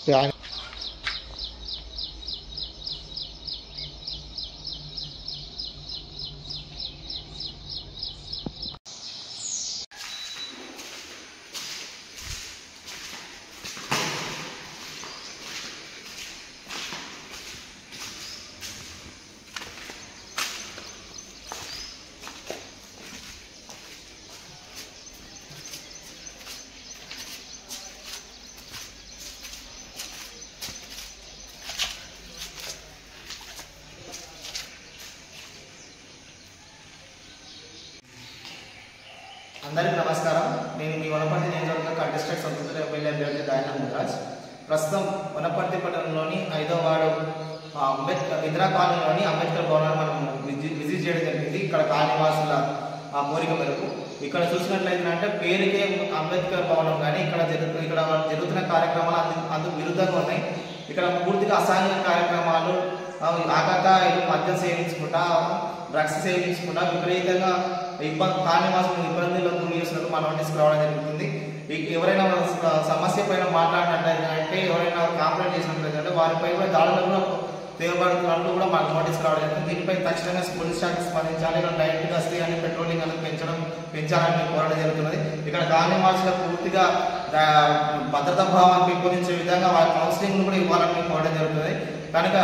ఆయన అందరికీ నమస్కారం. నేను మీ వనపర్తి నియోజకవర్గ కంటెస్టెడ్ స్వతంత్ర ఎమ్మెల్యే అభ్యర్థి దాయన ముద్రాజ్. ప్రస్తుతం వనపర్తి పట్టణంలోని 5వ వార్డు ఇందిరా కాలనీలోని అంబేద్కర్ భవనాన్ని మనం విజిట్ చేయడం జరిగింది. ఇక్కడ కాలనీవాసుల కోరిక మేరకు ఇక్కడ చూసినట్లయితే పేరుకే అంబేద్కర్ భవనం కానీ ఇక్కడ జరుగుతున్న కార్యక్రమాలు అందుకు విరుద్ధంగా ఉన్నాయి. ఇక్కడ పూర్తిగా అసాంఘిక కార్యక్రమాలు, ఆకతాయిలు, మద్యం సేవించుకుంటా, డ్రగ్స్ సేవించుకుంటా విపరీతంగా కాలనీవాసులు ఇబ్బందులకు గురి చేస్తున్నట్టు మనం తీసుకురావడం జరుగుతుంది. ఎవరైనా సమస్య పైన మాట్లాడినట్లయితే, ఎవరైనా కాంప్లైంట్ చేసినట్లయితే వారిపై కూడా దాడులు కూడా తీవ్రపడుతున్నట్లు కూడా మనకు నోటీస్ రావడం జరుగుతుంది. దీనిపై తక్షణంగా పోలీస్ శాఖ స్పందించాలి. డైరెక్ట్ గస్తీ అని పెట్రోలింగ్ అనేది పెంచాలని కోరడం జరుగుతున్నది. ఇక్కడ కాలనీవాసులకు పూర్తిగా భద్రతా భావాన్ని పెంపొందించే విధంగా వారి కౌన్సిలింగ్ కూడా ఇవ్వాలని కోరడం జరుగుతుంది. కనుక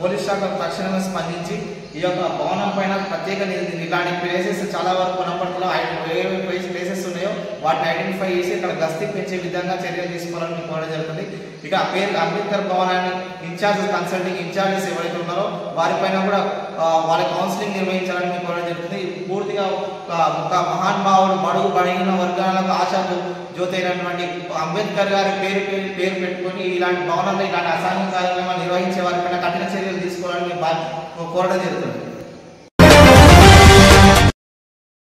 పోలీస్ శాఖ తక్షణమే స్పందించి ఈ యొక్క భవనం పైన ప్రత్యేక ఇలాంటి ప్లేసెస్ చాలా వరకు వనపర్తిలో ప్లేసెస్ ఉన్నాయో వాటిని ఐడెంటిఫై చేసి ఇక్కడ గస్తీ పెంచే విధంగా చర్యలు తీసుకోవాలని కోరడం జరుగుతుంది. ఇక అంబేద్కర్ భవనాన్ని కన్సల్టింగ్ ఇన్ఛార్జెస్ ఎవరైతే ఉన్నారో వారిపైన కూడా వాళ్ళ కౌన్సిలింగ్ నిర్వహించాలని కోరడం జరుగుతుంది. పూర్తిగా ఒక మహానుభావుడు బడుగు బలహీన వర్గాలకు ఆశా జ్యోతి అయినటువంటి అంబేద్కర్ గారి పేరు పెట్టుకొని ఇలాంటి భవనాల్లో ఇలాంటి అసాంఘిక కార్యక్రమాలు నిర్వహించే వారిపైన కఠిన చర్యలు తీసుకోవాలని కోరడం జరుగుతుంది.